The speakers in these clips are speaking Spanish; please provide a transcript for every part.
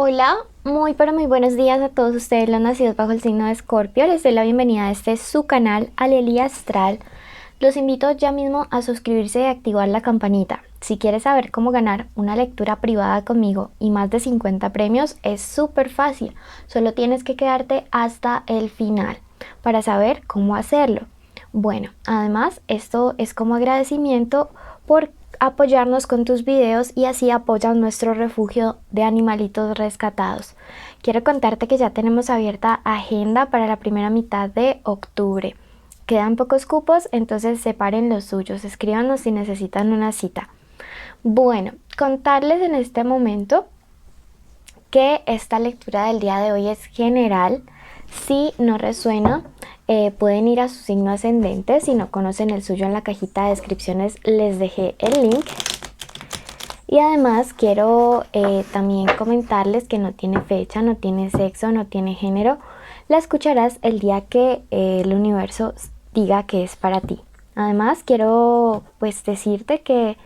Hola, muy pero muy buenos días a todos ustedes los nacidos bajo el signo de Escorpio. Les doy la bienvenida a este su canal Alelia Astral. Los invito ya mismo a suscribirse y activar la campanita. Si quieres saber cómo ganar una lectura privada conmigo y más de 50 premios, es súper fácil. Solo tienes que quedarte hasta el final para saber cómo hacerlo. Bueno, además esto es como agradecimiento por apoyarnos con tus videos y así apoyas nuestro refugio de animalitos rescatados. Quiero contarte que ya tenemos abierta agenda para la primera mitad de octubre. Quedan pocos cupos, entonces separen los suyos, escríbanos si necesitan una cita. Bueno, contarles en este momento que esta lectura del día de hoy es general. Si no resuena, pueden ir a su signo ascendente. Si no conocen el suyo, en la cajita de descripciones les dejé el link. Y además quiero también comentarles que no tiene fecha, no tiene sexo, no tiene género. La escucharás el día que el universo diga que es para ti. Además quiero decirte que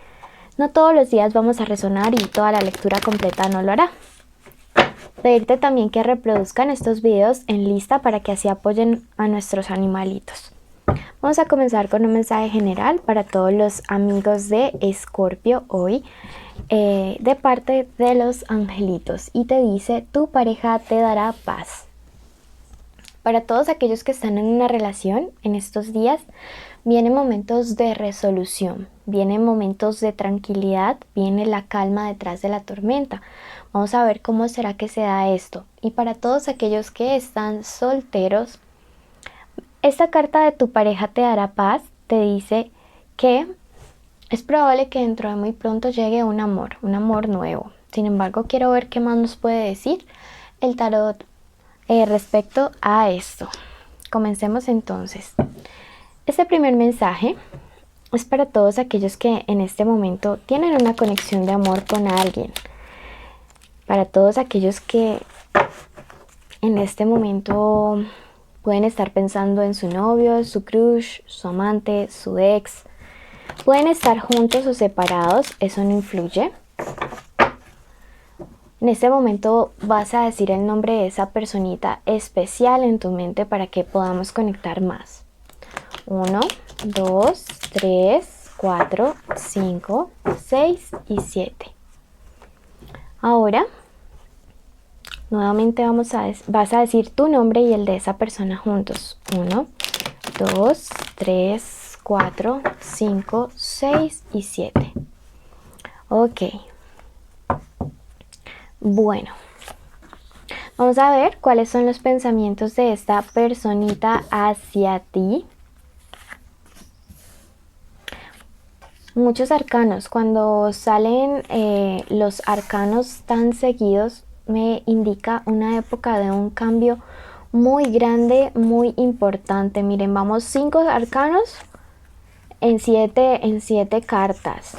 no todos los días vamos a resonar y toda la lectura completa no lo hará. Pedirte también que reproduzcan estos videos en lista para que así apoyen a nuestros animalitos. Vamos a comenzar con un mensaje general para todos los amigos de Escorpio hoy, de parte de los angelitos, y te dice: tu pareja te dará paz. Para todos aquellos que están en una relación en estos días, vienen momentos de resolución, vienen momentos de tranquilidad, viene la calma detrás de la tormenta. Vamos a ver cómo será que se da esto. Y para todos aquellos que están solteros, esta carta de tu pareja te dará paz, te dice que es probable que dentro de muy pronto llegue un amor nuevo. Sin embargo, quiero ver qué más nos puede decir el tarot respecto a esto. Comencemos entonces. Este primer mensaje es para todos aquellos que en este momento tienen una conexión de amor con alguien. Para todos aquellos que en este momento pueden estar pensando en su novio, su crush, su amante, su ex. Pueden estar juntos o separados, eso no influye. En este momento vas a decir el nombre de esa personita especial en tu mente para que podamos conectar más. 1, 2, 3, 4, 5, 6 y 7. Ahora, nuevamente vas a decir tu nombre y el de esa persona juntos. 1, 2, 3, 4, 5, 6 y 7. Ok. Bueno, vamos a ver cuáles son los pensamientos de esta personita hacia ti. Muchos arcanos. Cuando salen los arcanos tan seguidos, me indica una época de un cambio muy grande, muy importante. Miren, vamos 5 arcanos en 7 cartas.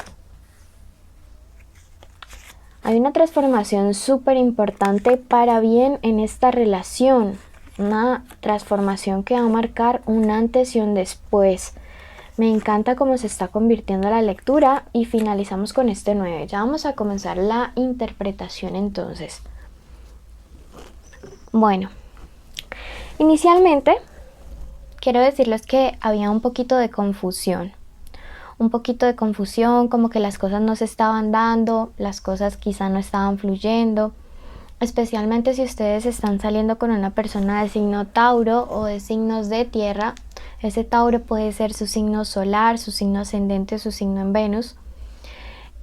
Hay una transformación súper importante para bien en esta relación. Una transformación que va a marcar un antes y un después. Me encanta cómo se está convirtiendo la lectura y finalizamos con este 9. Ya vamos a comenzar la interpretación entonces. Bueno, inicialmente quiero decirles que había un poquito de confusión. Como que las cosas no se estaban dando, las cosas quizá no estaban fluyendo, especialmente si ustedes están saliendo con una persona de signo Tauro o de signos de tierra. Ese Tauro puede ser su signo solar, su signo ascendente, su signo en Venus.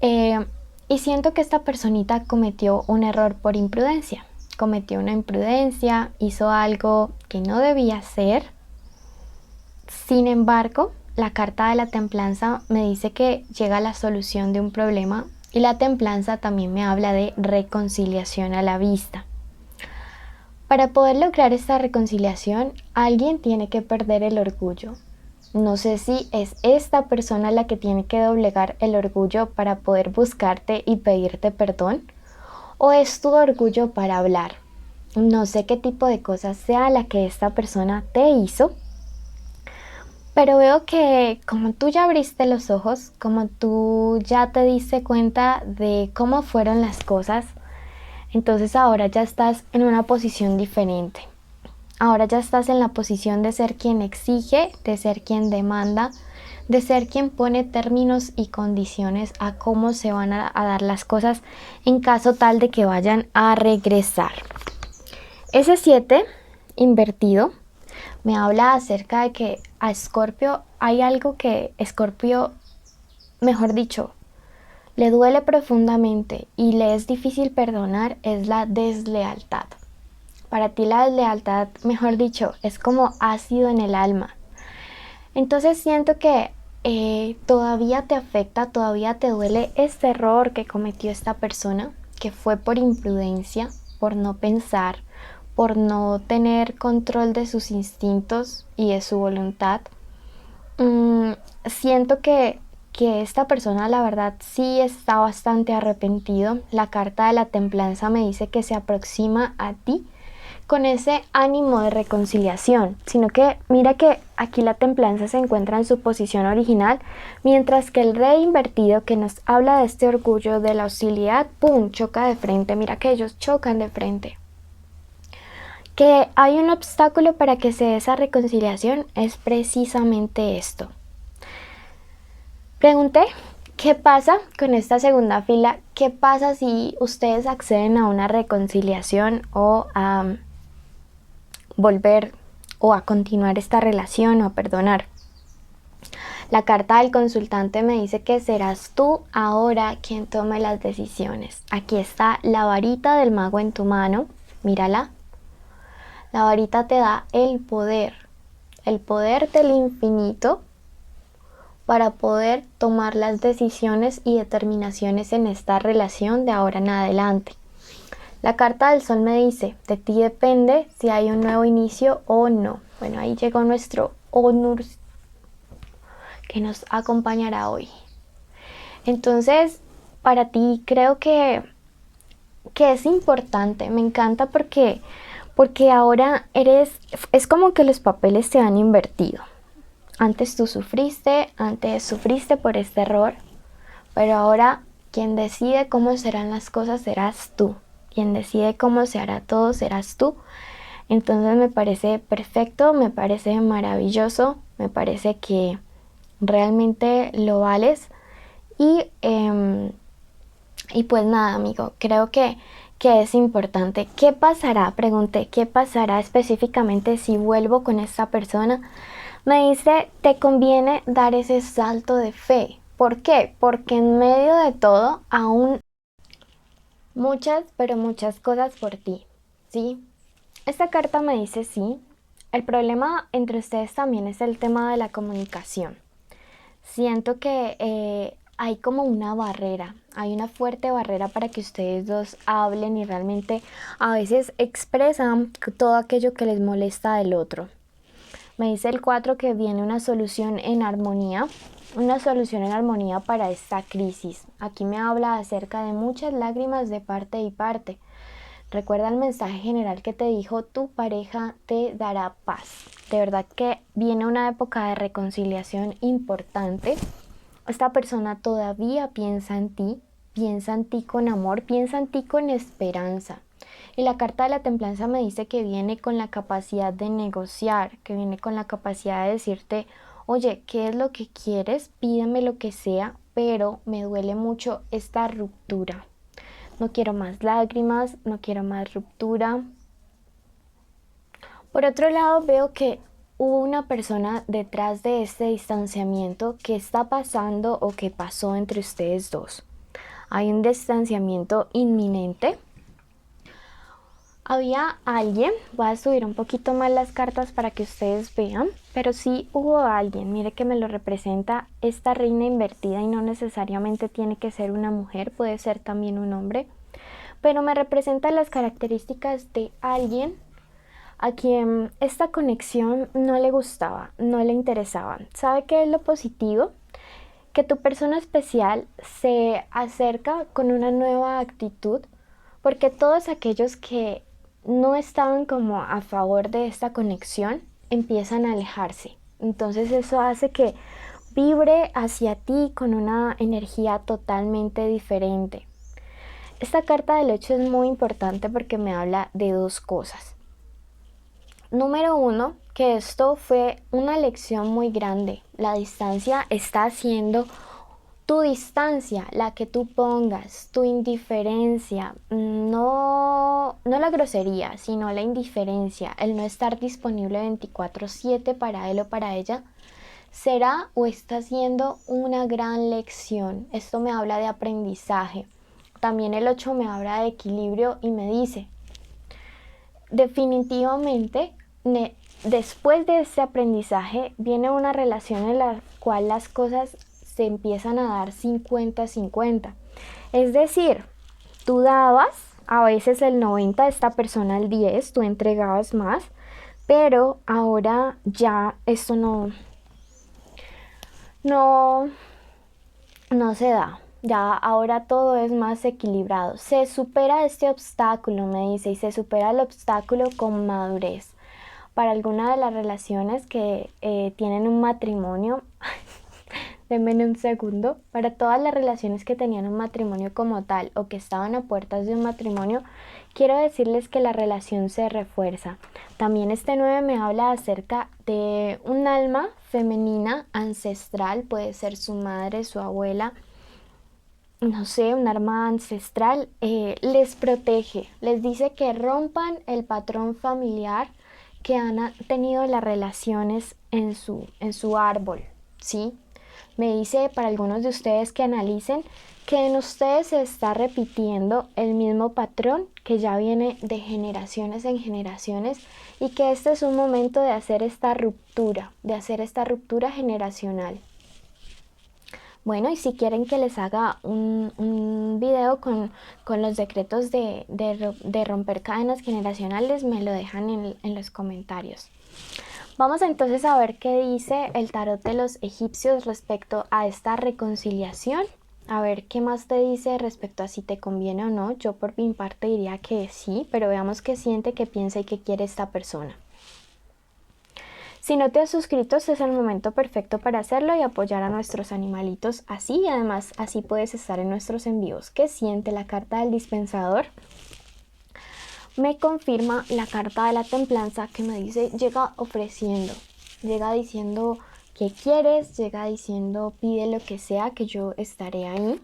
Y siento que esta personita cometió un error por imprudencia. Cometió una imprudencia, hizo algo que no debía hacer. Sin embargo, la carta de la templanza me dice que llega a la solución de un problema, y la templanza también me habla de reconciliación a la vista. Para poder lograr esta reconciliación, alguien tiene que perder el orgullo. No sé si es esta persona la que tiene que doblegar el orgullo para poder buscarte y pedirte perdón, o es tu orgullo para hablar. No sé qué tipo de cosas sea la que esta persona te hizo, pero veo que como tú ya abriste los ojos, como tú ya te diste cuenta de cómo fueron las cosas, Entonces ahora ya estás en una posición diferente. Ahora ya estás en la posición de ser quien exige, de ser quien demanda, de ser quien pone términos y condiciones a cómo se van a dar las cosas en caso tal de que vayan a regresar. Ese 7 invertido me habla acerca de que a Escorpio hay algo que Escorpio, mejor dicho, le duele profundamente y le es difícil perdonar, es la deslealtad. Para ti la deslealtad, mejor dicho, es como ácido en el alma. Entonces siento que todavía te afecta, todavía te duele este error que cometió esta persona, que fue por imprudencia, por no pensar, por no tener control de sus instintos y de su voluntad. Siento que esta persona la verdad sí está bastante arrepentido. La carta de la templanza me dice que se aproxima a ti con ese ánimo de reconciliación, sino que mira que aquí la templanza se encuentra en su posición original, mientras que el rey invertido que nos habla de este orgullo, de la hostilidad, ¡pum!, choca de frente. Mira que ellos chocan de frente. Que hay un obstáculo para que se dé esa reconciliación es precisamente esto. Pregunté, ¿qué pasa con esta segunda fila? ¿Qué pasa si ustedes acceden a una reconciliación o a volver o a continuar esta relación o a perdonar? La carta del consultante me dice que serás tú ahora quien tome las decisiones. Aquí está la varita del mago en tu mano, mírala. La varita te da el poder del infinito para poder tomar las decisiones y determinaciones en esta relación de ahora en adelante. La carta del sol me dice, de ti depende si hay un nuevo inicio o no. Bueno, ahí llegó nuestro Onur que nos acompañará hoy. Entonces, para ti creo que es importante, me encanta porque ahora es como que los papeles se han invertido. Antes tú sufriste por este error, pero ahora quien decide cómo serán las cosas serás tú. Quien decide cómo se hará todo serás tú. Entonces me parece perfecto, me parece maravilloso, me parece que realmente lo vales. Y pues nada, amigo, creo que es importante. ¿Qué pasará? Pregunté, ¿qué pasará específicamente si vuelvo con esta persona? Me dice, te conviene dar ese salto de fe. ¿Por qué? Porque en medio de todo, aún muchas, pero muchas cosas por ti, ¿sí? Esta carta me dice sí. El problema entre ustedes también es el tema de la comunicación. Siento que hay como una barrera, hay una fuerte barrera para que ustedes dos hablen y realmente a veces expresan todo aquello que les molesta del otro. Me dice el 4 que viene una solución en armonía para esta crisis. Aquí me habla acerca de muchas lágrimas de parte y parte. Recuerda el mensaje general que te dijo, tu pareja te dará paz. De verdad que viene una época de reconciliación importante. Esta persona todavía piensa en ti con amor, piensa en ti con esperanza. Y la carta de la templanza me dice que viene con la capacidad de negociar, que viene con la capacidad de decirte, oye, ¿qué es lo que quieres? Pídeme lo que sea, pero me duele mucho esta ruptura. No quiero más lágrimas, no quiero más ruptura. Por otro lado, veo que hubo una persona detrás de este distanciamiento. ¿Qué está pasando o qué pasó entre ustedes dos? Hay un distanciamiento inminente. Había alguien, voy a subir un poquito más las cartas para que ustedes vean, pero sí hubo alguien, mire que me lo representa esta reina invertida y no necesariamente tiene que ser una mujer, puede ser también un hombre, pero me representa las características de alguien a quien esta conexión no le gustaba, no le interesaba. ¿Sabe qué es lo positivo? Que tu persona especial se acerca con una nueva actitud, porque todos aquellos que no estaban como a favor de esta conexión empiezan a alejarse. Entonces eso hace que vibre hacia ti con una energía totalmente diferente. Esta carta del 8 es muy importante porque me habla de dos cosas. Número uno, que esto fue una lección muy grande. La distancia está haciendo tu distancia, la que tú pongas, tu indiferencia, no la grosería, sino la indiferencia, el no estar disponible 24/7 para él o para ella, será o está siendo una gran lección. Esto me habla de aprendizaje. También el 8 me habla de equilibrio y me dice, definitivamente, después de este aprendizaje viene una relación en la cual las cosas se empiezan a dar 50-50. Es decir, tú dabas a veces el 90, esta persona el 10, tú entregabas más, pero ahora ya esto no se da. Ya ahora todo es más equilibrado. Se supera este obstáculo, me dice, y se supera el obstáculo con madurez. Para alguna de las relaciones que tienen un matrimonio, denme un segundo, para todas las relaciones que tenían un matrimonio como tal o que estaban a puertas de un matrimonio, quiero decirles que la relación se refuerza. También este 9 me habla acerca de un alma femenina ancestral, puede ser su madre, su abuela, no sé, un arma ancestral, les protege, les dice que rompan el patrón familiar que han tenido las relaciones en su árbol, ¿sí? Me dice para algunos de ustedes que analicen que en ustedes se está repitiendo el mismo patrón que ya viene de generaciones en generaciones y que este es un momento de hacer esta ruptura generacional. Bueno, y si quieren que les haga un video con los decretos de romper cadenas generacionales, me lo dejan en los comentarios. Vamos entonces a ver qué dice el tarot de los egipcios respecto a esta reconciliación. A ver qué más te dice respecto a si te conviene o no. Yo por mi parte diría que sí, pero veamos qué siente, qué piensa y qué quiere esta persona. Si no te has suscrito, este es el momento perfecto para hacerlo y apoyar a nuestros animalitos así. Y además, así puedes estar en nuestros envíos. ¿Qué siente la carta del dispensador? Me confirma la carta de la templanza que me dice, llega ofreciendo, llega diciendo que quieres, llega diciendo pide lo que sea, que yo estaré ahí.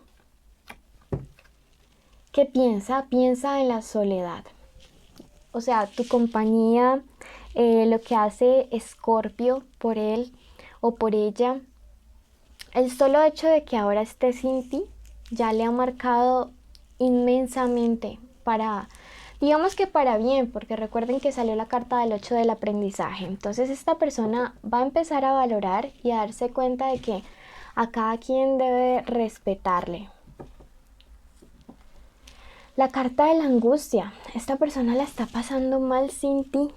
¿Qué piensa? Piensa en la soledad. O sea, tu compañía, lo que hace Escorpio por él o por ella, el solo hecho de que ahora esté sin ti ya le ha marcado inmensamente para, digamos que para bien, porque recuerden que salió la carta del 8 del aprendizaje. Entonces esta persona va a empezar a valorar y a darse cuenta de que a cada quien debe respetarle. La carta de la angustia. Esta persona la está pasando mal sin ti.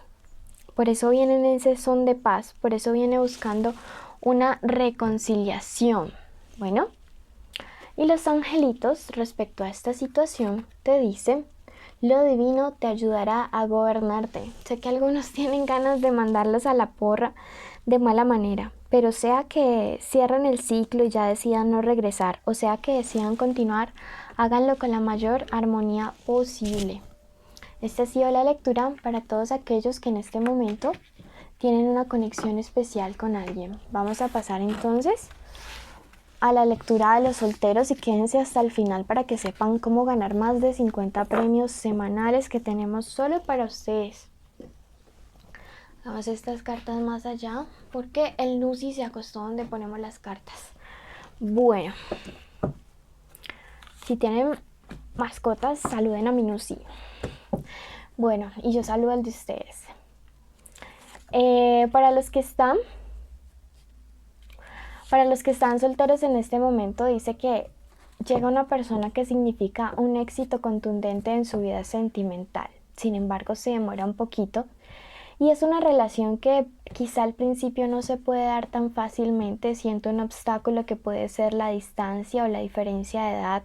Por eso viene en ese son de paz. Por eso viene buscando una reconciliación. Bueno. Y los angelitos respecto a esta situación te dicen, lo divino te ayudará a gobernarte. Sé que algunos tienen ganas de mandarlos a la porra de mala manera, pero sea que cierren el ciclo y ya decidan no regresar, o sea que decidan continuar, háganlo con la mayor armonía posible. Esta ha sido la lectura para todos aquellos que en este momento tienen una conexión especial con alguien. Vamos a pasar entonces a la lectura de los solteros y quédense hasta el final para que sepan cómo ganar más de 50 premios semanales que tenemos solo para ustedes. Vamos estas cartas más allá porque el Nusi se acostó donde ponemos las cartas. Bueno, si tienen mascotas, saluden a mi Nusi. Bueno, y yo saludo al de ustedes. Para los que están solteros en este momento, dice que llega una persona que significa un éxito contundente en su vida sentimental. Sin embargo, se demora un poquito y es una relación que quizá al principio no se puede dar tan fácilmente. Siento un obstáculo que puede ser la distancia o la diferencia de edad,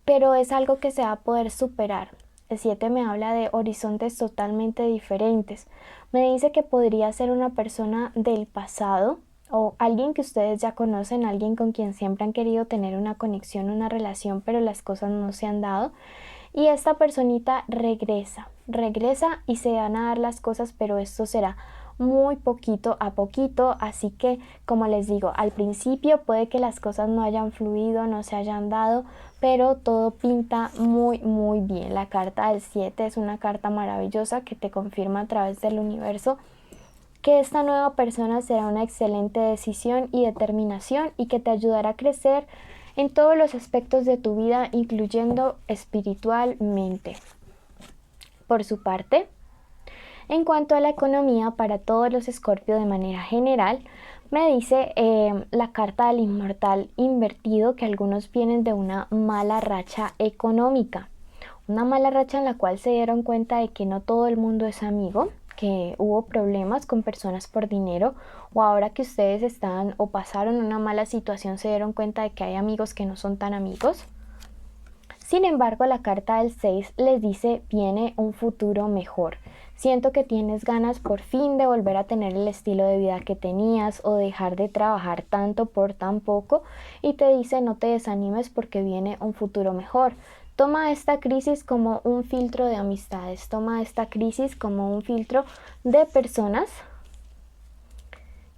pero es algo que se va a poder superar. El 7 me habla de horizontes totalmente diferentes. Me dice que podría ser una persona del pasado o alguien que ustedes ya conocen, alguien con quien siempre han querido tener una conexión, una relación, pero las cosas no se han dado. Y esta personita regresa y se van a dar las cosas, pero esto será muy poquito a poquito, así que como les digo, al principio puede que las cosas no hayan fluido, no se hayan dado, pero todo pinta muy bien. La carta del 7 es una carta maravillosa que te confirma a través del universo que esta nueva persona será una excelente decisión y determinación y que te ayudará a crecer en todos los aspectos de tu vida, incluyendo espiritualmente. Por su parte, en cuanto a la economía para todos los Escorpio de manera general, me dice la carta del inmortal invertido que algunos vienen de una mala racha económica. Una mala racha en la cual se dieron cuenta de que no todo el mundo es amigo, que hubo problemas con personas por dinero, o ahora que ustedes están o pasaron una mala situación se dieron cuenta de que hay amigos que no son tan amigos. Sin embargo, la carta del 6 les dice viene un futuro mejor. Siento que tienes ganas por fin de volver a tener el estilo de vida que tenías o dejar de trabajar tanto por tan poco, y te dice no te desanimes porque viene un futuro mejor. Toma esta crisis como un filtro de amistades, toma esta crisis como un filtro de personas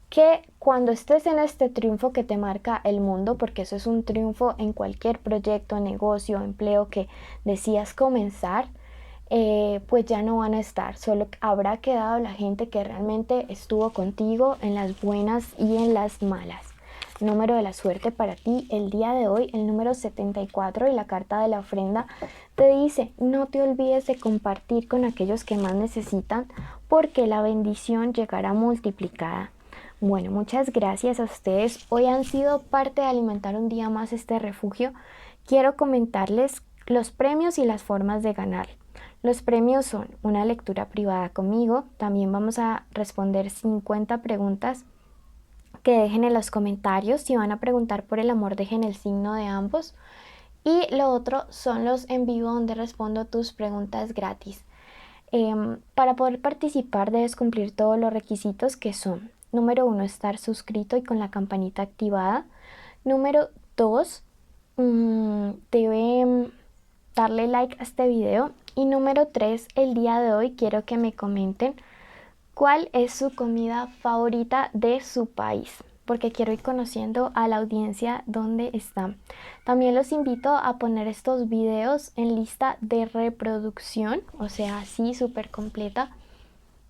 que cuando estés en este triunfo que te marca el mundo, porque eso es un triunfo en cualquier proyecto, negocio, empleo que decías comenzar, pues ya no van a estar, solo habrá quedado la gente que realmente estuvo contigo en las buenas y en las malas. Número de la suerte para ti el día de hoy, el número 74, y la carta de la ofrenda te dice, no te olvides de compartir con aquellos que más necesitan, porque la bendición llegará multiplicada. Bueno, muchas gracias a ustedes. Hoy han sido parte de alimentar un día más este refugio. Quiero comentarles los premios y las formas de ganar. Los premios son una lectura privada conmigo. También vamos a responder 50 preguntas que dejen en los comentarios. Si van a preguntar por el amor, dejen el signo de ambos. Y lo otro son los en vivo donde respondo tus preguntas gratis. Para poder participar debes cumplir todos los requisitos que son: número 1, estar suscrito y con la campanita activada. Número 2, debe darle like a este video. Y número 3, el día de hoy quiero que me comenten cuál es su comida favorita de su país, porque quiero ir conociendo a la audiencia donde están. También los invito a poner estos videos en lista de reproducción, o sea, así súper completa,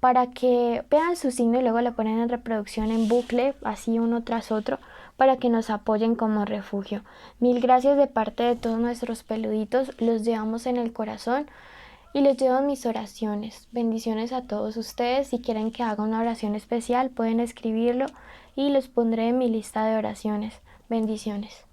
para que vean su signo y luego lo ponen en reproducción en bucle, así uno tras otro, para que nos apoyen como refugio. Mil gracias de parte de todos nuestros peluditos, los llevamos en el corazón y les llevo mis oraciones. Bendiciones a todos ustedes. Si quieren que haga una oración especial, pueden escribirlo y los pondré en mi lista de oraciones. Bendiciones.